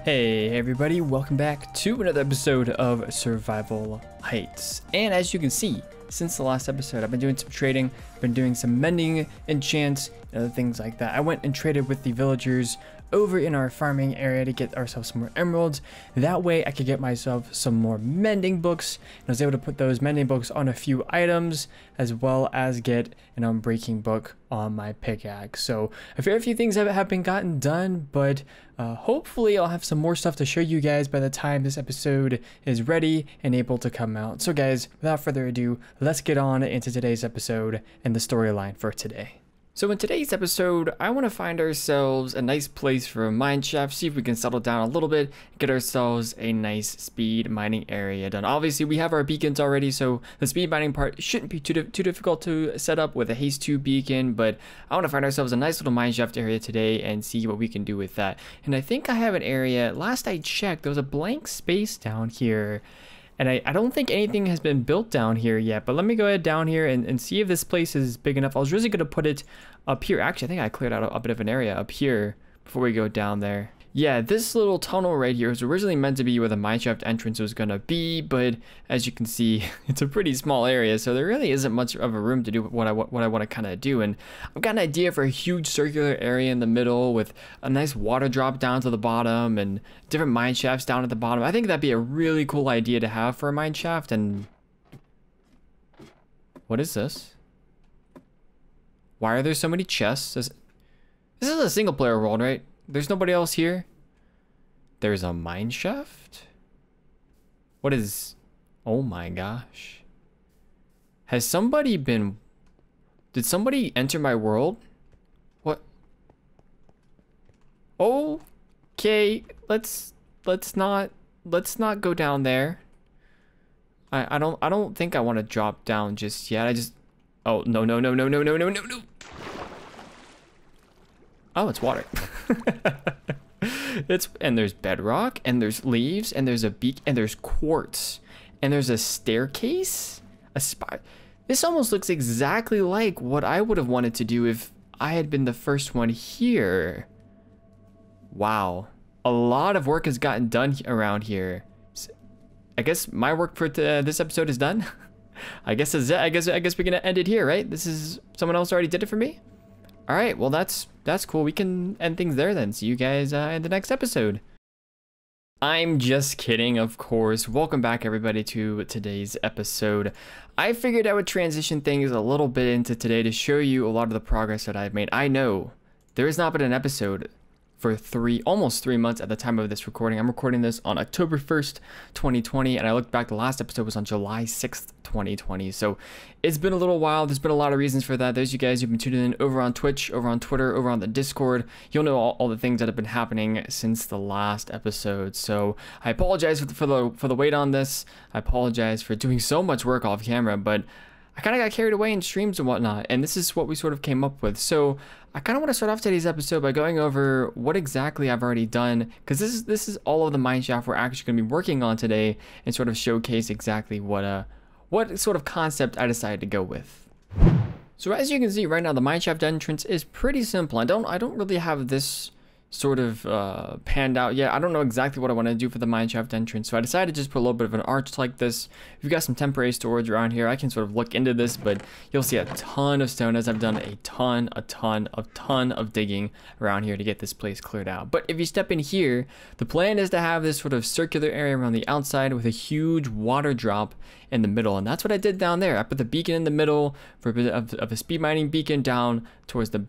Hey everybody, welcome back to another episode of Survival Heights. And as you can see, since the last episode, I've been doing some trading, been doing some mending, enchants, and other things like that. I went and traded with the villagers over in our farming area to get ourselves some more emeralds. That way I could get myself some more mending books, and I was able to put those mending books on a few items, as well as get an unbreaking book on my pickaxe. So a fair few things have been gotten done, but hopefully I'll have some more stuff to show you guys by the time this episode is ready and able to come out. So guys, without further ado, let's get on into today's episode and the storyline for today. So in today's episode, I want to find ourselves a nice place for a mine shaft, see if we can settle down a little bit, get ourselves a nice speed mining area done. Obviously, we have our beacons already, so the speed mining part shouldn't be too difficult to set up with a haste 2 beacon, but I want to find ourselves a nice little mine shaft area today and see what we can do with that. And I think I have an area, last I checked, there was a blank space down here. And I don't think anything has been built down here yet, but let me go ahead down here and see if this place is big enough. I was really going to put it up here. Actually, I think I cleared out a bit of an area up here before we go down there. Yeah, this little tunnel right here was originally meant to be where the mineshaft entrance was going to be, but as you can see, it's a pretty small area, so there really isn't much of a room to do what I want to kind of do. And I've got an idea for a huge circular area in the middle with a nice water drop down to the bottom and different mine shafts down at the bottom. I think that'd be a really cool idea to have for a mine shaft. And what is this? Why are there so many chests? This is a single player world, right? There's nobody else here. There's a mine shaft? What is... Oh my gosh. Has somebody been... Did somebody enter my world? What? Okay, let's not go down there. I don't think I want to drop down just yet. Oh, no. Oh, it's water. And there's bedrock, and there's leaves, and there's a beak, and there's quartz, and there's a staircase, a spot. This almost looks exactly like what I would have wanted to do if I had been the first one here. Wow, a lot of work has gotten done around here. I guess my work for this episode is done. I guess we're gonna end it here, right? This is someone else already did it for me. All right, well, that's cool. We can end things there then. See you guys in the next episode. I'm just kidding, of course. Welcome back, everybody, to today's episode. I figured I would transition things a little bit into today to show you a lot of the progress that I've made. I know there has not been an episode for almost 3 months at the time of this recording. I'm recording this on October 1st, 2020, and I looked back, the last episode was on July 6th, 2020. So it's been a little while. There's been a lot of reasons for that. Those of you guys who've been tuning in over on Twitch, over on Twitter, over on the Discord, you'll know all the things that have been happening since the last episode. So I apologize for the wait on this. I apologize for doing so much work off camera, but I kind of got carried away in streams and whatnot, and this is what we sort of came up with. So I kind of want to start off today's episode by going over what exactly I've already done, because this is all of the mineshaft we're actually going to be working on today, and sort of showcase exactly what sort of concept I decided to go with. So as you can see right now, the mineshaft entrance is pretty simple. I don't really have this sort of panned out yet. I don't know exactly what I want to do for the mineshaft entrance, so I decided to just put a little bit of an arch like this. We've got some temporary storage around here. I can sort of look into this, but you'll see a ton of stone as I've done a ton of digging around here to get this place cleared out. But if you step in here, the plan is to have this sort of circular area around the outside with a huge water drop in the middle, and that's what I did down there. I put the beacon in the middle for a bit of a speed mining beacon down towards the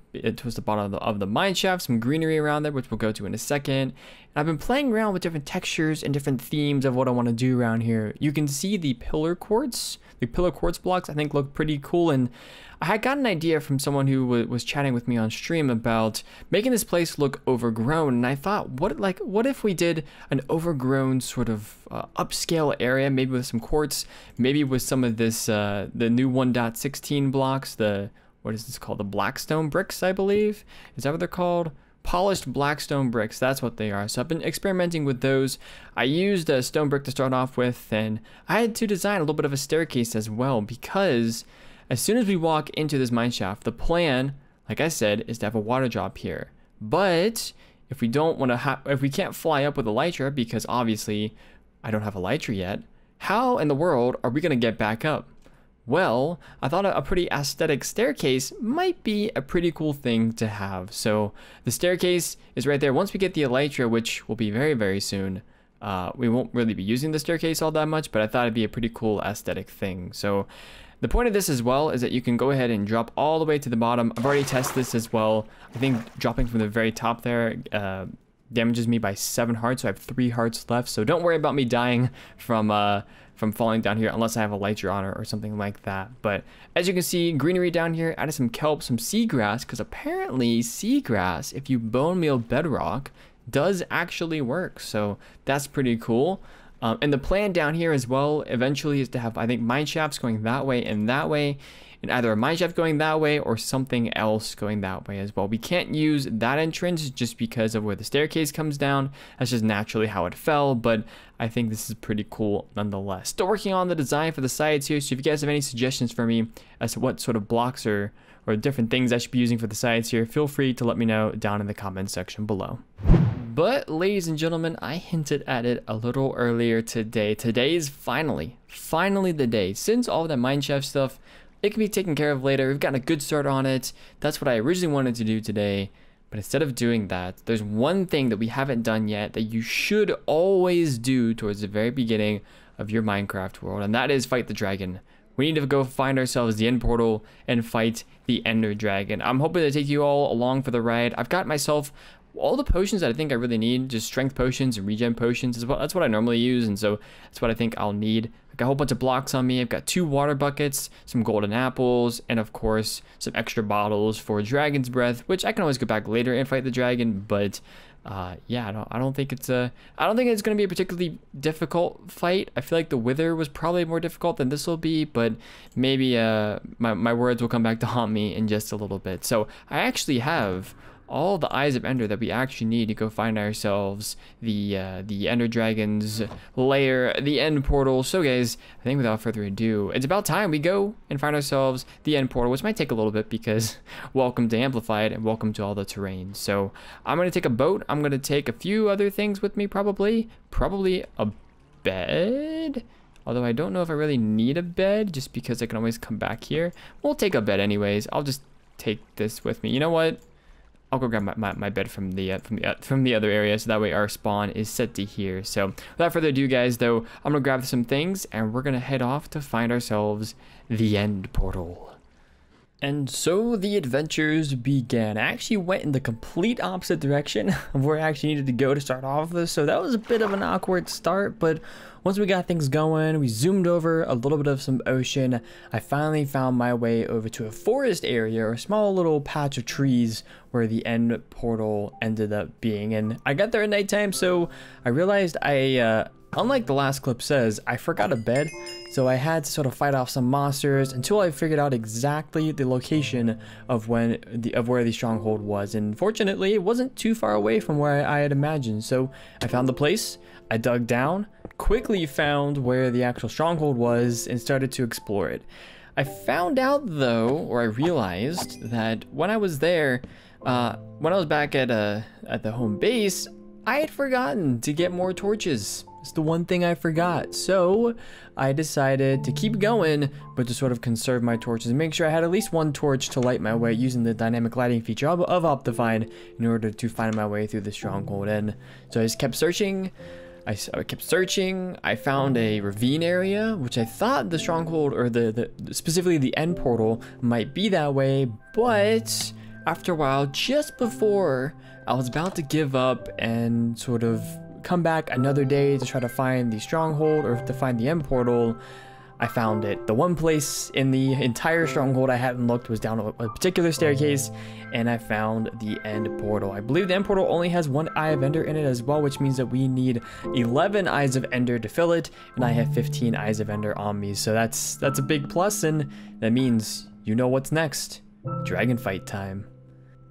bottom of the mine shaft, some greenery around there, which we'll go to in a second. And I've been playing around with different textures and different themes of what I want to do around here. You can see the pillar quartz blocks I think look pretty cool, and I had got an idea from someone who was chatting with me on stream about making this place look overgrown, and I thought, what if we did an overgrown sort of upscale area, maybe with some quartz, maybe with some of this the new 1.16 blocks, what is this called, the Blackstone bricks, I believe, is that what they're called? Polished Blackstone bricks, that's what they are. So I've been experimenting with those. I used a stone brick to start off with, and I had to design a little bit of a staircase as well, because as soon as we walk into this mine shaft, the plan, like I said, is to have a water drop here. But if we don't want to if we can't fly up with Elytra, because obviously I don't have Elytra yet, how in the world are we going to get back up? Well, I thought a pretty aesthetic staircase might be a pretty cool thing to have. So the staircase is right there. Once we get the Elytra, which will be very, very soon, we won't really be using the staircase all that much, but I thought it'd be a pretty cool aesthetic thing. So the point of this as well is that you can go ahead and drop all the way to the bottom. I've already tested this as well. I think dropping from the very top there damages me by 7 hearts, so I have 3 hearts left. So don't worry about me dying from falling down here unless I have a Elytra on or something like that. But as you can see, greenery down here, added some kelp, some seagrass, because apparently seagrass, if you bone meal bedrock, does actually work. So that's pretty cool. And the plan down here as well eventually is to have, I think, mineshafts going that way, and either a mineshaft going that way or something else going that way as well. We can't use that entrance just because of where the staircase comes down. That's just naturally how it fell, but I think this is pretty cool nonetheless. Still working on the design for the sides here, so if you guys have any suggestions for me as to what sort of blocks or different things I should be using for the sides here, feel free to let me know down in the comment section below. But ladies and gentlemen, I hinted at it a little earlier today. Today is finally the day. Since all of that mineshaft stuff, it can be taken care of later. We've gotten a good start on it. That's what I originally wanted to do today. But instead of doing that, there's one thing that we haven't done yet that you should always do towards the very beginning of your Minecraft world, and that is fight the dragon. We need to go find ourselves the end portal and fight the Ender Dragon. I'm hoping to take you all along for the ride. I've got myself all the potions that I think I really need, just strength potions and regen potions as well. That's what I normally use, and so that's what I think I'll need. I've got a whole bunch of blocks on me. I've got 2 water buckets, some golden apples, and of course some extra bottles for dragon's breath, which I can always go back later and fight the dragon. But yeah, I don't think it's gonna be a particularly difficult fight. I feel like the wither was probably more difficult than this will be, but maybe my words will come back to haunt me in just a little bit. So I actually have all the eyes of Ender that we actually need to go find ourselves the Ender Dragon's lair, the end portal. So guys, I think without further ado, it's about time we go and find ourselves the end portal, which might take a little bit because welcome to Amplified and welcome to all the terrain. So I'm going to take a boat. I'm going to take a few other things with me, probably a bed. Although I don't know if I really need a bed just because I can always come back here. We'll take a bed anyways. I'll just take this with me. You know what? I'll go grab my bed from the other area, so that way our spawn is set to here. So without further ado, guys, though, I'm gonna grab some things and we're gonna head off to find ourselves the end portal. And so the adventures began. I actually went in the complete opposite direction of where I actually needed to go to start off this, so that was a bit of an awkward start, but once we got things going, we zoomed over a little bit of some ocean. I finally found my way over to a forest area, or a small little patch of trees where the end portal ended up being. And I got there at nighttime, so I realized unlike the last clip says, I forgot a bed. So I had to sort of fight off some monsters until I figured out exactly the location of where the stronghold was. And fortunately, it wasn't too far away from where I had imagined. So I found the place, I dug down, quickly found where the actual stronghold was, and started to explore it. I found out though, or I realized that when I was there, when I was back at the home base, I had forgotten to get more torches. It's the one thing I forgot. So I decided to keep going, but to sort of conserve my torches and make sure I had at least 1 torch to light my way using the dynamic lighting feature of Optifine in order to find my way through the stronghold. And so I just kept searching. I kept searching. I found a ravine area, which I thought the stronghold, or specifically the end portal, might be that way. But after a while, just before I was about to give up and sort of come back another day to try to find the stronghold or to find the end portal, I found it. The one place in the entire stronghold I hadn't looked was down a particular staircase, and I found the end portal. I believe the end portal only has 1 Eye of Ender in it as well, which means that we need 11 Eyes of Ender to fill it, and I have 15 Eyes of Ender on me. So that's a big plus, and that means you know what's next. Dragon fight time.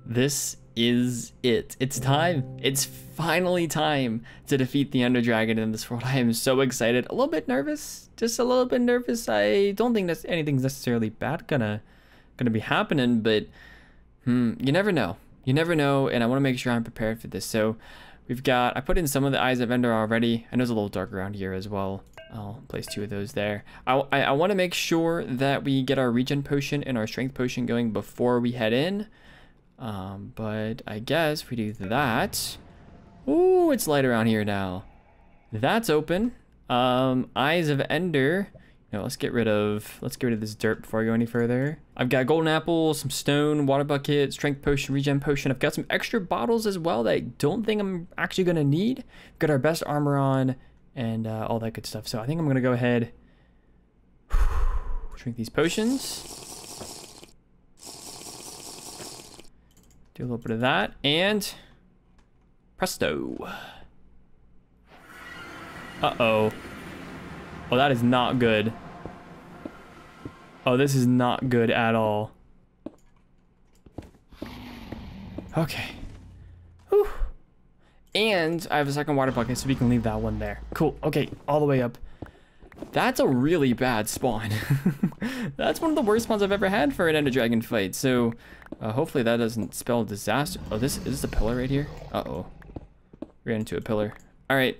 This is it. It's time. It's finally time to defeat the Ender Dragon in this world. I am so excited. A little bit nervous. Just a little bit nervous. I don't think that anything's necessarily bad gonna be happening, but you never know. You never know, and I want to make sure I'm prepared for this. So we've got, I put in some of the Eyes of Ender already. I know it's a little dark around here as well. I'll place 2 of those there. I want to make sure that we get our regen potion and our strength potion going before we head in. But I guess if we do that. Ooh, it's light around here now. That's open. Eyes of Ender. No, let's get rid of this dirt before I go any further. I've got golden apple, some stone, water bucket, strength potion, regen potion. I've got some extra bottles as well that I don't think I'm actually gonna need. We've got our best armor on and all that good stuff. So I think I'm gonna go ahead, drink these potions. Do a little bit of that and presto. Uh-oh. Oh, that is not good. Oh, this is not good at all. Okay. Whew. And I have a second water bucket, so we can leave that one there. Cool. Okay, all the way up. That's a really bad spawn. That's one of the worst spawns I've ever had for an Ender Dragon fight. So hopefully that doesn't spell disaster. Oh, is this a pillar right here? Uh-oh. Ran into a pillar. All right.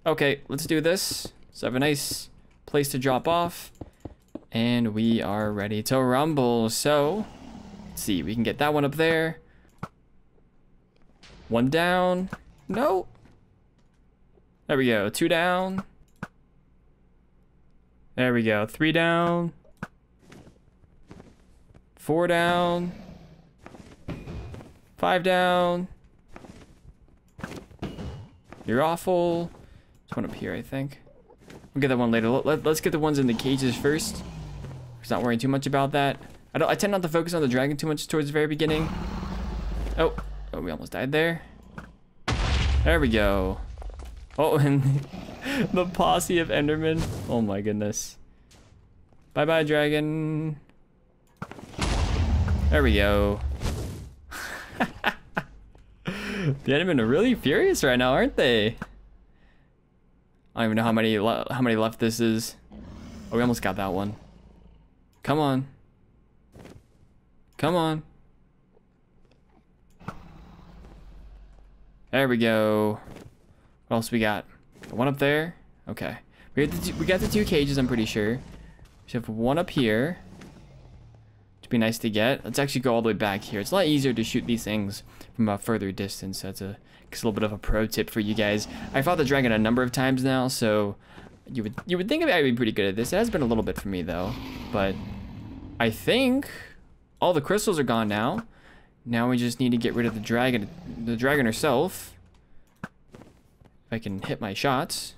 Okay, let's do this. So I have a nice place to drop off. And we are ready to rumble. So, let's see. We can get that one up there. 1 down. No. There we go. 2 down. There we go. 3 down. 4 down. 5 down. You're awful. There's one up here, I think. We'll get that one later. Let's get the ones in the cages first. Just not worrying too much about that. I tend not to focus on the dragon too much towards the very beginning. Oh, we almost died there. There we go. Oh, and the posse of Endermen. Oh my goodness. Bye-bye, dragon. There we go. The Endermen are really furious right now, aren't they? I don't even know how many left this is. Oh, we almost got that one. Come on. Come on. There we go. What else we got? The one up there. Okay. We got the 2 cages, I'm pretty sure. We have one up here. Which would be nice to get. Let's actually go all the way back here. It's a lot easier to shoot these things from a further distance. That's a little bit of a pro tip for you guys. I fought the dragon a number of times now, so you would think I'd be pretty good at this. It has been a little bit for me though, but I think all the crystals are gone now. Now we just need to get rid of the dragon herself. If I can hit my shots.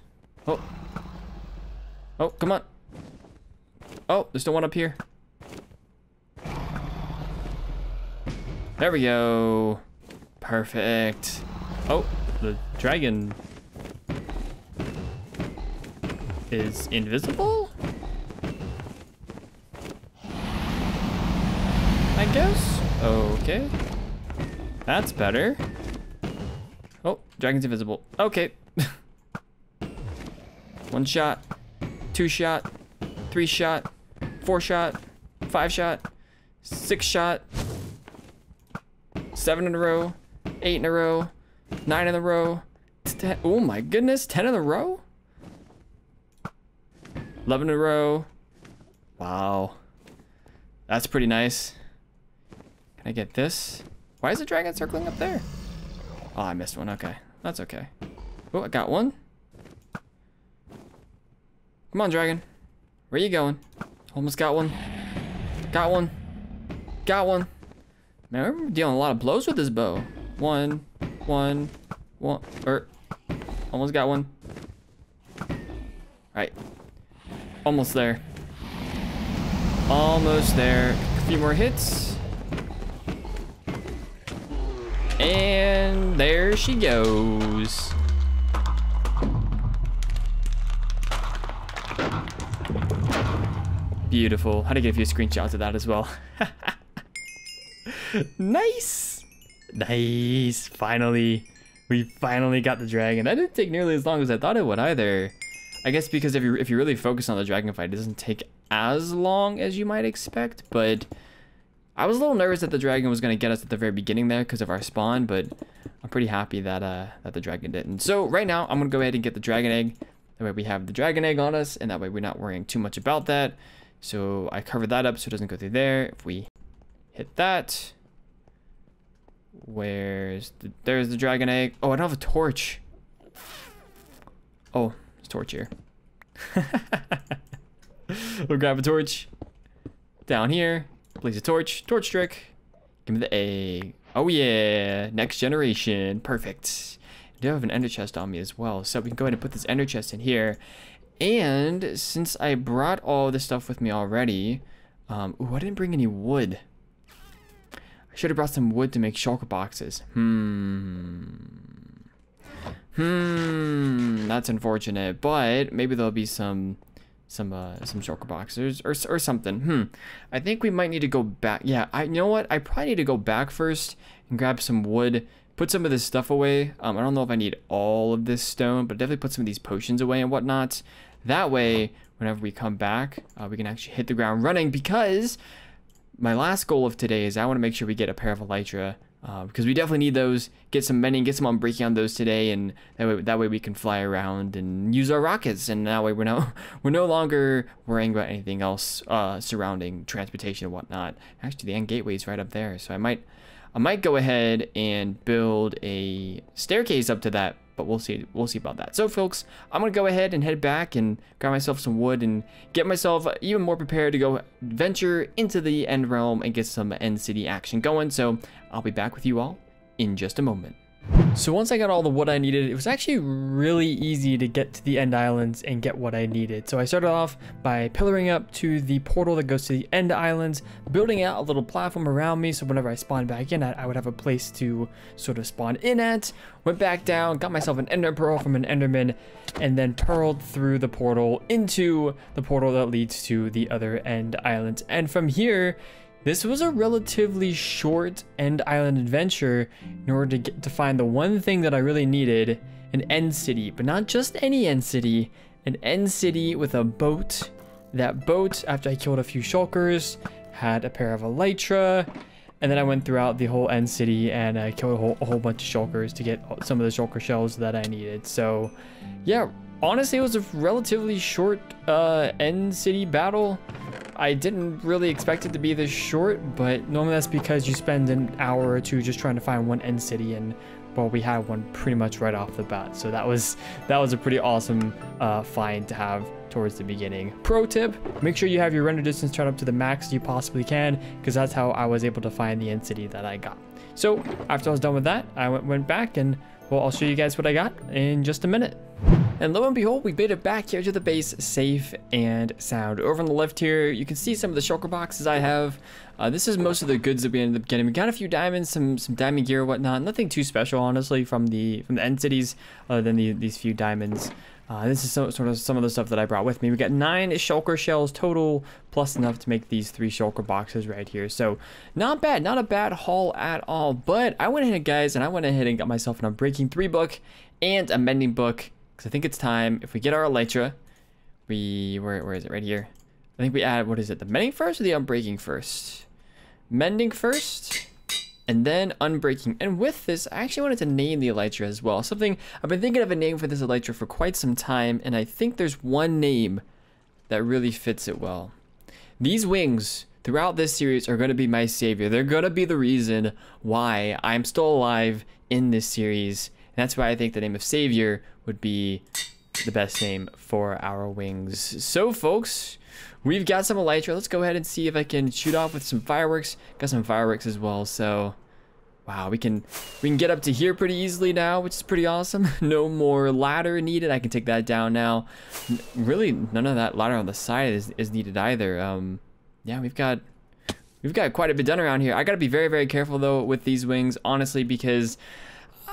Oh, come on. Oh, there's still one up here. There we go. Perfect. Oh, the dragon is invisible? I guess. Okay. That's better. Oh, dragon's invisible. Okay. 1 shot, 2 shot, 3 shot, 4 shot, 5 shot, 6 shot, 7 in a row, 8 in a row, 9 in a row, 10. Oh my goodness, 10 in a row? 11 in a row. Wow. That's pretty nice. Can I get this? Why is the dragon circling up there? Oh, I missed one. Okay. That's okay. Oh, I got one. Come on, dragon. Where you going? Almost got one. Got one. Got one. Man, we're dealing a lot of blows with this bow. One. Almost got one. Alright. Almost there. Almost there. A few more hits. And there she goes. Beautiful. Had to get a few screenshots of that as well. Nice. Nice. Finally. We finally got the dragon. That didn't take nearly as long as I thought it would either. I guess because if you really focus on the dragon fight, it doesn't take as long as you might expect, but I was a little nervous that the dragon was going to get us at the very beginning there because of our spawn, but I'm pretty happy that that the dragon didn't. So right now, I'm going to go ahead and get the dragon egg. That way we have the dragon egg on us, and that way we're not worrying too much about that. So I covered that up so it doesn't go through there. If we hit that, there's the dragon egg. Oh, I don't have a torch. Oh, there's a torch here. We'll grab a torch. Down here, place a torch. Torch trick. Give me the egg. Oh yeah, next generation. Perfect. I do have an ender chest on me as well, so we can go ahead and put this ender chest in here. And since I brought all this stuff with me already, ooh, I didn't bring any wood. I should have brought some wood to make shulker boxes. That's unfortunate, but maybe there'll be some shulker boxes or something. I think we might need to go back. Yeah, you know what? I probably need to go back first and grab some wood, put some of this stuff away. I don't know if I need all of this stone, but definitely put some of these potions away and whatnot. That way, whenever we come back, we can actually hit the ground running, because my last goal of today is I want to make sure we get a pair of elytra, because we definitely need those. Get some mending, get some unbreaking on those today, and that way we can fly around and use our rockets, and that way we're no longer worrying about anything else surrounding transportation and whatnot. Actually, the end gateway is right up there, so I might go ahead and build a staircase up to that, but we'll see about that. So folks, I'm gonna go ahead and head back and grab myself some wood and get myself even more prepared to go venture into the end realm and get some end city action going. So I'll be back with you all in just a moment. So once I got all the wood I needed, it was actually really easy to get to the end islands and get what I needed. So I started off by pillaring up to the portal that goes to the end islands, building out a little platform around me so whenever I spawned back in at, I would have a place to sort of spawn in at. Went back down, got myself an ender pearl from an enderman, and then pearled through the portal into the portal that leads to the other end islands. And from here, this was a relatively short end island adventure in order to find the one thing that I really needed, an end city, but not just any end city, an end city with a boat. That boat, after I killed a few shulkers, had a pair of elytra, and then I went throughout the whole end city and I killed a whole bunch of shulkers to get some of the shulker shells that I needed. So yeah, honestly, it was a relatively short end city battle. I didn't really expect it to be this short, but normally that's because you spend an hour or two just trying to find one end city, and well, we had one pretty much right off the bat. So that was a pretty awesome find to have towards the beginning. Pro tip, make sure you have your render distance turned up to the max you possibly can, because that's how I was able to find the end city that I got. So after I was done with that, I went back and, well, I'll show you guys what I got in just a minute. And lo and behold, we made it back here to the base safe and sound. Over on the left here, you can see some of the shulker boxes I have. This is most of the goods that we ended up getting. We got a few diamonds, some diamond gear, whatnot. Nothing too special, honestly, from the end cities, other than these few diamonds. This is sort of some of the stuff that I brought with me. We got 9 shulker shells total, plus enough to make these 3 shulker boxes right here. So not bad, not a bad haul at all. But I went ahead, guys, and I went ahead and got myself an Unbreaking 3 book and a Mending book. I think it's time, if we get our elytra, where is it? Right here. I think we add, what is it? The mending first or the unbreaking first? Mending first, and then unbreaking. And with this, I actually wanted to name the elytra as well. Something, I've been thinking of a name for this elytra for quite some time, and I think there's one name that really fits it well. These wings throughout this series are going to be my savior. They're going to be the reason why I'm still alive in this series. And that's why I think the name of Savior would be the best name for our wings. So folks, we've got some elytra. Let's go ahead and see if I can shoot off with some fireworks. Got some fireworks as well. So wow, we can get up to here pretty easily now, which is pretty awesome. No more ladder needed. I can take that down now. Really, none of that ladder on the side is needed either. Yeah, we've got quite a bit done around here. I gotta be very, very careful though with these wings, honestly, because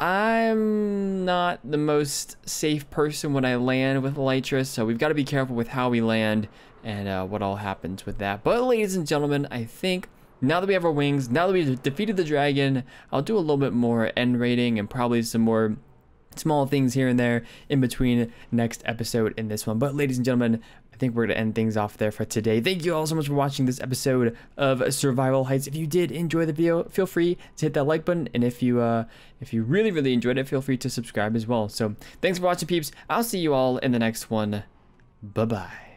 I'm not the most safe person when I land with elytra, so we've got to be careful with how we land and what all happens with that. But ladies and gentlemen, I think now that we have our wings, now that we've defeated the dragon, I'll do a little bit more end rating and probably some more small things here and there in between next episode and this one. But ladies and gentlemen, I think we're going to end things off there for today. Thank you all so much for watching this episode of Survival Heights. If you did enjoy the video, feel free to hit that like button. And if you really enjoyed it, feel free to subscribe as well. So thanks for watching, peeps. I'll see you all in the next one. Bye-bye.